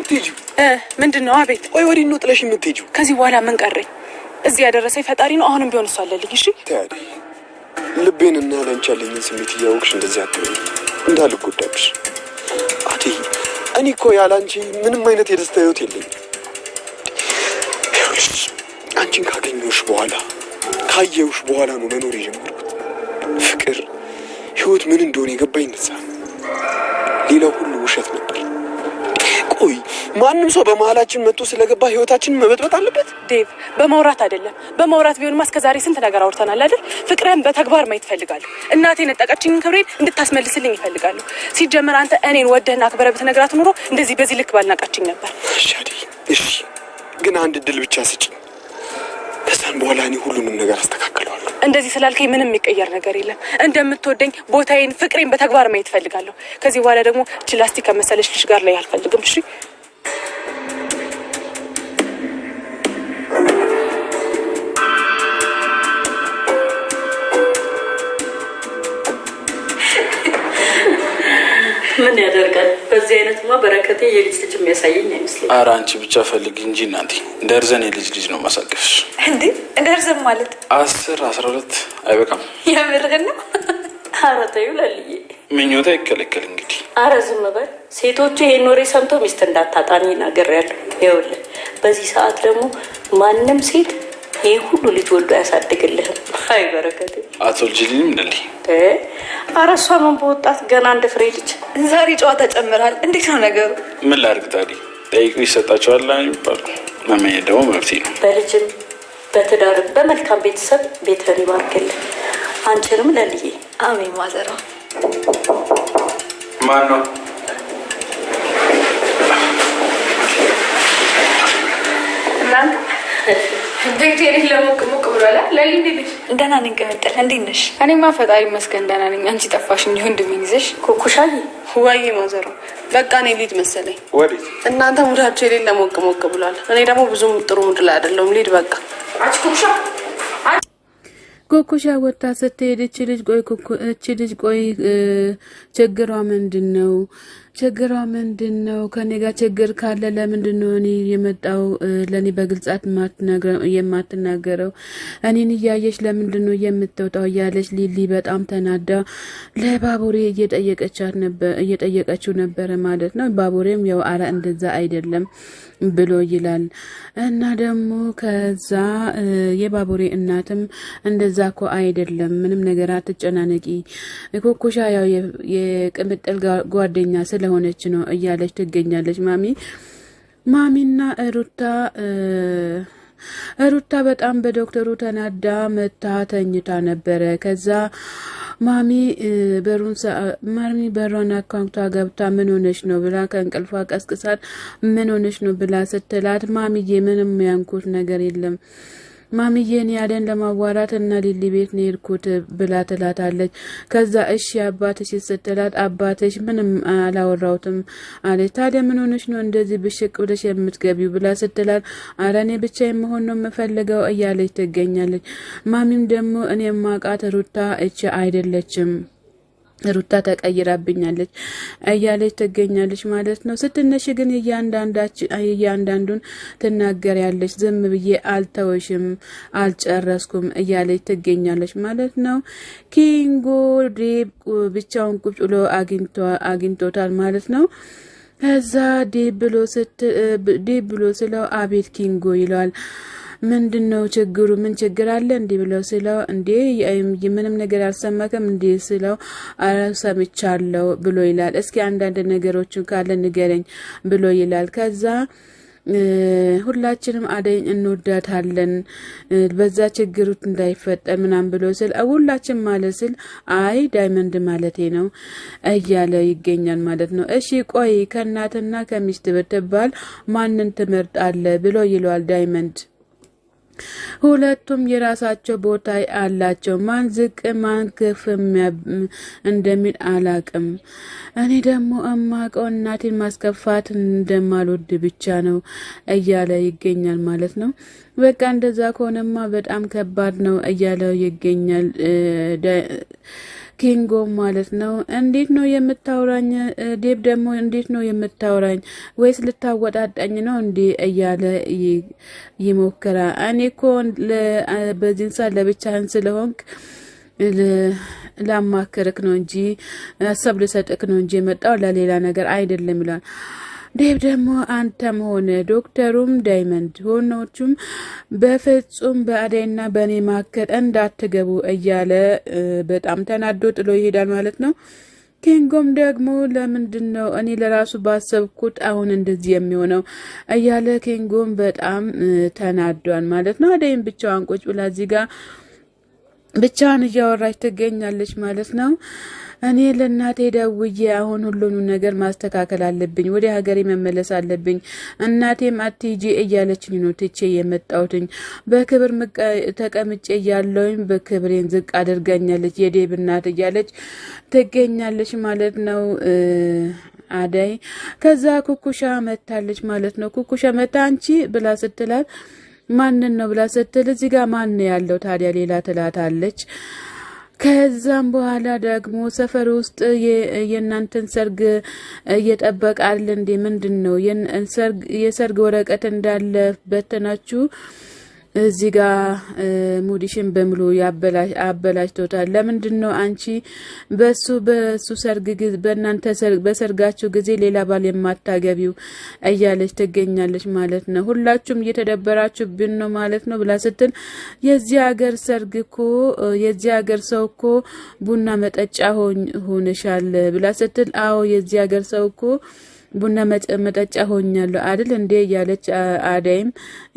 የምትሄጂው? ምንድነው? አቤት። ቆይ ወዲህ ነው ጥለሽ የምትሄጂው? ከዚህ በኋላ ምን ቀረኝ? እዚህ ያደረሰኝ ፈጣሪ ነው። አሁንም ቢሆን እሱ አለልኝ። እሺ ታዲ ልቤን እና ላንቺ ያለኝን ስሜት እያወቅሽ እንደዚህ አትበይ፣ እንዳልጎዳብሽ። አዲ እኔ እኮ ያላንቺ ምንም አይነት የደስታ ህይወት የለኝም። አንቺን ካገኘሁሽ በኋላ ካየሁሽ በኋላ ነው መኖር የጀመርኩት። ፍቅር ህይወት ምን እንደሆነ የገባኝ ነሳ። ሌላው ሁሉ ውሸት ነበር። ቆይ ማንም ሰው በመሀላችን መጥቶ ስለገባ ህይወታችንን መበጥበጥ አለበት? ዴቭ በመውራት አይደለም። በመውራት ቢሆንማ እስከዛሬ ስንት ነገር አውርተናል አይደል? ፍቅርህን በተግባር ማየት እፈልጋለሁ። እናቴ ነጠቀችኝን ክብሬን እንድታስመልስልኝ ይፈልጋለሁ። ሲጀመር አንተ እኔን ወደህና አክብረህ ብትነግራት ኑሮ እንደዚህ በዚህ ልክ ባልናቃችኝ ነበር። እሺ ግን አንድ እድል ብቻ ስጭኝ። ከዛን በኋላ እኔ ሁሉንም ነገር አስተካክለዋለሁ። እንደዚህ ስላልከኝ ምንም የሚቀየር ነገር የለም። እንደምትወደኝ ቦታዬን፣ ፍቅሬን በተግባር ማየት እፈልጋለሁ። ከዚህ በኋላ ደግሞ ችላስቲ ከመሰለሽ ልጅ ጋር ላይ አልፈልግም። እሺ ምን ያደርጋል? በዚህ አይነትማ በረከቴ የልጅ ልጅ የሚያሳየኝ አይመስልም። ኧረ አንቺ ብቻ ፈልጊ እንጂ እናቴ ደርዘን የልጅ ልጅ ነው ማሳቀፍሽ። እንዴ ደርዘን ማለት 10 12 አይበቃም? የምርህን ነው? ኧረ ተይው ለልዬ፣ ምኞታ ይከለከል እንግዲህ። ኧረ ዝም በል። ሴቶቹ ይሄን ወሬ ሰምተው ሚስት እንዳታጣኒ ናገሬያለሁ። ይኸውልህ በዚህ ሰዓት ደግሞ ማንም ሴት ይህ ሁሉ ልጅ ወልዶ ያሳድግልህም። አይ በረከቴ አትወልጂልኝም እንዴ? ኧረ እሷ ምን በወጣት ገና አንድ ፍሬ ልጅ። ዛሬ ጨዋታ ጨምራል። እንዴት ነው ነገሩ? ምን ላድርግ ታዲያ? ጠይቁ ይሰጣቸዋል የሚባለው መመኘት ደግሞ መብቴ ነው። በልጅም በትዳርም በመልካም ቤተሰብ ቤትህን ይባርክልህ። አንቺንም ለልዬ። አሜን ማዘሯ። ማን ነው? እናንተ ቤት የሌለ ሞቅ ሞቅ ብሏል። ለሊ እንዴት ነሽ? ደህና ነኝ ቅምጥል፣ እንዴት ነሽ? እኔማ ፈጣሪ ይመስገን ደህና ነኝ። አንቺ ጠፋሽ እንጂ ወንድሜን ይዘሽ። ኩኩሻዬ ወይ ማዘሯ፣ በቃ እኔ ልሂድ መሰለኝ። ወዴት? እናንተ ሙዳችሁ የሌለ ሞቅ ሞቅ ብሏል። እኔ ደግሞ ብዙም ጥሩ ሙድ ላይ አይደለሁም። ልሂድ በቃ። አንቺ ኩኩሻ ኩኩሻ ወጣ ስትሄድ እቺ ልጅ ቆይ ችግሯ ምንድነው? ከኔ ጋር ችግር ካለ ለምንድነው እኔ የመጣው ለኔ በግልጻት የማትናገረው? እኔን እያየሽ ለምንድነው የምትወጣው? እያለች ሊሊ በጣም ተናዳ ለባቡሬ እየጠየቀችው ነበረ ማለት ነው። ባቡሬም ያው አረ እንደዛ አይደለም ብሎ ይላል። እና ደግሞ ከዛ የባቡሬ እናትም እንደዛ እኮ አይደለም፣ ምንም ነገር አትጨናነቂ፣ ኩኩሻ ያው የቅምጥል ጓደኛ ስለሆነች ነው እያለች ትገኛለች። ማሚና ሩታ በጣም በዶክተሩ ተናዳ መታ ተኝታ ነበረ። ከዛ ማሚ በሯን አኳንቷ ገብታ ምን ሆነሽ ነው ብላ ከእንቅልፏ ቀስቅሳት ምን ሆነሽ ነው ብላ ስትላት ማሚዬ ምንም ያንኩት ነገር የለም ማሚዬን ያለን ለማዋራት እና ሊሊ ቤት ነው የሄድኩት ብላ ትላታለች። ከዛ እሺ አባትሽ ስትላት አባትሽ ምንም አላወራውትም አለች። ታዲያ ምን ሆነሽ ነው እንደዚህ ብሽቅ ብለሽ የምትገቢው ብላ ስትላት ኧረ እኔ ብቻዬን መሆን ነው የምፈልገው እያለች ትገኛለች። ማሚም ደግሞ እኔ ማቃት ሩታ እቺ አይደለችም ሩታ ተቀይራብኛለች እያለች ትገኛለች ማለት ነው። ስትነሽ ግን እያንዳንዱን ትናገሪያለች። ዝም ብዬ አልተወሽም አልጨረስኩም እያለች ትገኛለች ማለት ነው። ኪንጎ ዴብ ብቻውን ቁጭ ብሎ አግኝቶታል ማለት ነው። ከዛ ዴብ ብሎ ስለው አቤት ኪንጎ ይለዋል። ምንድነው ችግሩ? ምን ችግር አለ እንዴ ብለው ስለው እንዴ ምንም ነገር አልሰማከም እንዴ ስለው አረ ሰምቻለሁ ብሎ ይላል። እስኪ አንዳንድ ነገሮችን ካለ ንገረኝ ብሎ ይላል። ከዛ ሁላችንም አደይ እንወዳታለን በዛ ችግሩ እንዳይፈጠር ምናምን ብሎ ስል ሁላችን ማለት ስል አይ ዳይመንድ ማለቴ ነው እያለ ይገኛል ማለት ነው። እሺ ቆይ ከእናትና ከሚስት ብትባል ማንን ትመርጣለህ ብሎ ይለዋል ዳይመንድ። ሁለቱም የራሳቸው ቦታ አላቸው። ማን ዝቅ ማን ከፍ እንደሚል አላቅም። እኔ ደግሞ አማቀው እናቴን ማስከፋት እንደማልወድ ብቻ ነው እያለ ይገኛል ማለት ነው። በቃ እንደዛ ከሆነማ በጣም ከባድ ነው እያለ ይገኛል ኪንጎም ማለት ነው እንዴት ነው የምታወራኝ? ዴብ ደግሞ እንዴት ነው የምታወራኝ? ወይስ ልታወጣጣኝ ነው እንዴ እያለ ይሞክራል። እኔ እኮ በዚህን ሰዓት ለብቻህን ስለሆንክ ላማክርክ ነው እንጂ ሀሳብ ልሰጥክ ነው እንጂ የመጣው ለሌላ ነገር አይደለም ይላል። ዴብ ደግሞ አንተም ሆነ ዶክተሩም ዳይመንድ ሆኖቹም በፍጹም በአደይና በእኔ መካከል እንዳትገቡ እያለ በጣም ተናዶ ጥሎ ይሄዳል ማለት ነው። ኪንጎም ደግሞ ለምንድን ነው እኔ ለራሱ ባሰብኩት አሁን እንደዚህ የሚሆነው እያለ ኪንጎም በጣም ተናዷል ማለት ነው። አደይም ብቻዋን ቁጭ ብላ እዚህ ጋር ብቻዋን እያወራች ትገኛለች ማለት ነው። እኔ ለእናቴ ደውዬ አሁን ሁሉንም ነገር ማስተካከል አለብኝ፣ ወደ ሀገሬ መመለስ አለብኝ፣ እናቴም አትሂጂ እያለችኝ ነው ትቼ የመጣሁትኝ። በክብር ተቀምጬ እያለሁኝ በክብሬን ዝቅ አድርጋኛለች የዴብ እናት እያለች ትገኛለች ማለት ነው አደይ። ከዛ ኩኩሻ መታለች ማለት ነው። ኩኩሻ መታ አንቺ ብላ ስትላት ማንን ነው ብላ ስትል እዚህ ጋር ማን ያለው ታዲያ ሌላ ትላታለች። ከዛም በኋላ ደግሞ ሰፈር ውስጥ የእናንተን ሰርግ እየጠበቃል እንዴ? ምንድን ነው የሰርግ ወረቀት እንዳለ በተናችሁ እዚህ ጋር ሙዲሽን በሙሉ አበላሽቶታል። ለምንድን ነው አንቺ በሱ ሰርግ ጊዜ በእናንተ በሰርጋችሁ ጊዜ ሌላ ባል የማታገቢው እያለች ትገኛለች ማለት ነው። ሁላችሁም እየተደበራችሁብን ነው ማለት ነው ብላ ስትል የዚህ ሀገር ሰርግ እኮ የዚህ ሀገር ሰው እኮ ቡና መጠጫ ሆነሻል ብላ ስትል አዎ የዚህ ሀገር ሰው እኮ ቡና መጠጫ ሆኛለሁ አይደል እንዴ ያለች አዳይም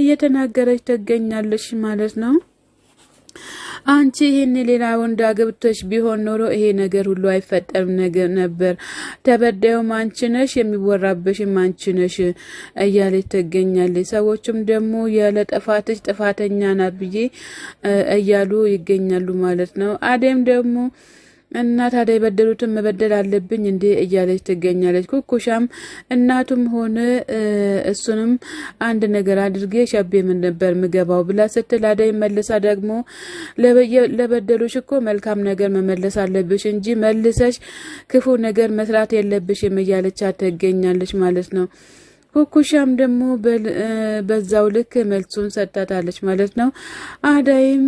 እየተናገረች ትገኛለች ማለት ነው። አንቺ ይሄን ሌላ ወንድ አግብተሽ ቢሆን ኖሮ ይሄ ነገር ሁሉ አይፈጠርም ነበር። ተበዳዩም አንቺ ነሽ፣ የሚወራበሽም አንቺ ነሽ እያለች ትገኛለች። ሰዎችም ደግሞ ያለ ጥፋትሽ ጥፋተኛ ናት ብዬ እያሉ ይገኛሉ ማለት ነው። አዳይም ደግሞ እና ታዲያ የበደሉትን መበደል አለብኝ እንዴ እያለች ትገኛለች። ኩኩሻም እናቱም ሆነ እሱንም አንድ ነገር አድርጌ ሸቤ ምን ነበር ምገባው ብላ ስትል አደይ መልሳ ደግሞ ለበደሉሽ እኮ መልካም ነገር መመለስ አለብሽ እንጂ መልሰሽ ክፉ ነገር መስራት የለብሽም እያለች ትገኛለች ማለት ነው። ኩኩሻም ደግሞ በዛው ልክ መልሱን ሰጣታለች ማለት ነው። አዳይም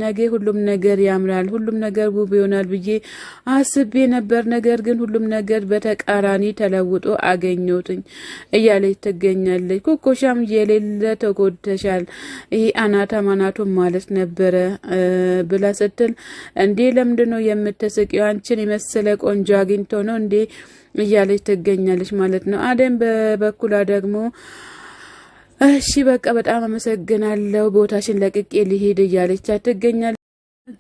ነገ ሁሉም ነገር ያምራል፣ ሁሉም ነገር ውብ ይሆናል ብዬ አስቤ ነበር፣ ነገር ግን ሁሉም ነገር በተቃራኒ ተለውጦ አገኘሁትኝ እያለች ትገኛለች። ኩኩሻም የሌለ ተጎድተሻል፣ ይሄ አናቱም ማለት ነበረ ብላ ስትል እንዴ ለምንድነው የምትስቂው? አንቺን የመሰለ ቆንጆ አግኝቶ ነው እንዴ እያለች ትገኛለች ማለት ነው። አደም በበኩሏ ደግሞ እሺ በቃ በጣም አመሰግናለሁ ቦታሽን ለቅቄ ሊሄድ እያለች ትገኛለች።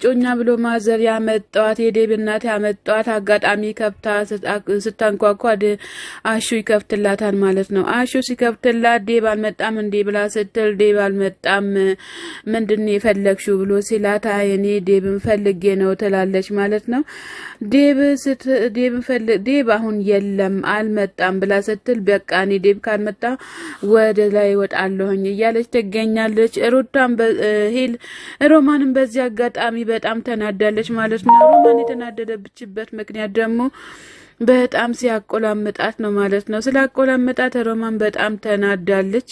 ጮኛ ብሎ ማዘር ያመጣዋት የዴብ እናት ያመጣዋት አጋጣሚ ከፍታ ስታንኳኳ አሹ ይከፍትላታል ማለት ነው። አሹ ሲከፍትላት ዴብ አልመጣም እንዴ ብላ ስትል ዴብ አልመጣም ምንድን ነው የፈለግሽው ብሎ ሲላት እኔ ዴብን ፈልጌ ነው ትላለች ማለት ነው። ዴብ አሁን የለም አልመጣም ብላ ስትል በቃ እኔ ዴብ ካልመጣ ወደ ላይ ወጣለሁኝ እያለች ትገኛለች። ሮማንም በዚህ አጋጣሚ በጣም ተናዳለች ማለት ነው። ሮማን የተናደደችበት ምክንያት ደግሞ በጣም ሲያቆላምጣት ነው ማለት ነው። ስላቆላምጣት ሮማን በጣም ተናዳለች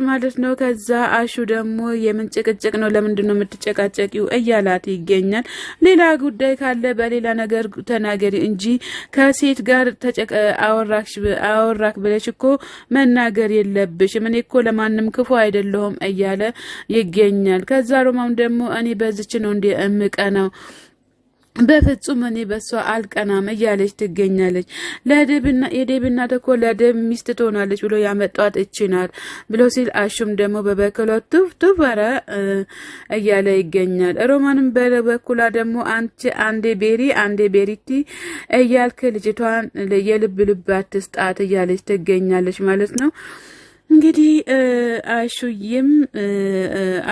ማለት ነው። ከዛ አሹ ደግሞ የምን ጭቅጭቅ ነው ለምንድን ነው የምትጨቃጨቂው እያላት ይገኛል። ሌላ ጉዳይ ካለ በሌላ ነገር ተናገሪ እንጂ ከሴት ጋር አወራክ ብለሽ እኮ መናገር የለብሽም፣ እኔ እኮ ለማንም ክፉ አይደለሁም እያለ ይገኛል። ከዛ ሮማም ደግሞ እኔ በዚች ነው እንደ እምቀናው በፍጹም እኔ በሷ አልቀናም እያለች ትገኛለች። የዴብ እናት እኮ ለዴብ ሚስት ትሆናለች ብሎ ያመጣት እቺ ናት ብሎ ሲል አሹም ደግሞ በበኩሏ ቱፍ ኧረ እያለ ይገኛል። ሮማንም በበኩሏ ደግሞ አንዴ ቤሪ አንዴ ቤሪቲ እያልክ ልጅቷን የልብ አትስጣት እያለች ትገኛለች ማለት ነው። እንግዲህ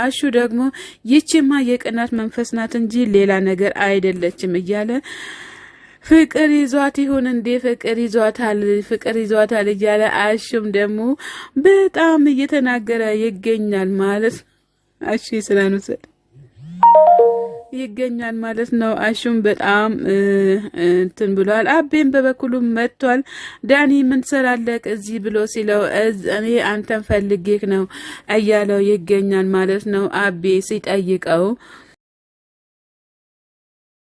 አሹ ደግሞ ይቺማ የቅናት መንፈስ ናት እንጂ ሌላ ነገር አይደለችም እያለ ፍቅር ይዟት ይሁን እንዴ ፍቅር ይዟታል እያለ አሹም ደግሞ በጣም እየተናገረ ይገኛል ማለት አሹ ስለነሰ ይገኛል ማለት ነው። አሹም በጣም እንትን ብሏል። አቤም በበኩሉ መጥቷል። ዳኒ ምን ሰራለክ እዚህ ብሎ ሲለው እኔ አንተን ፈልጌክ ነው እያለው ይገኛል ማለት ነው። አቤ ሲጠይቀው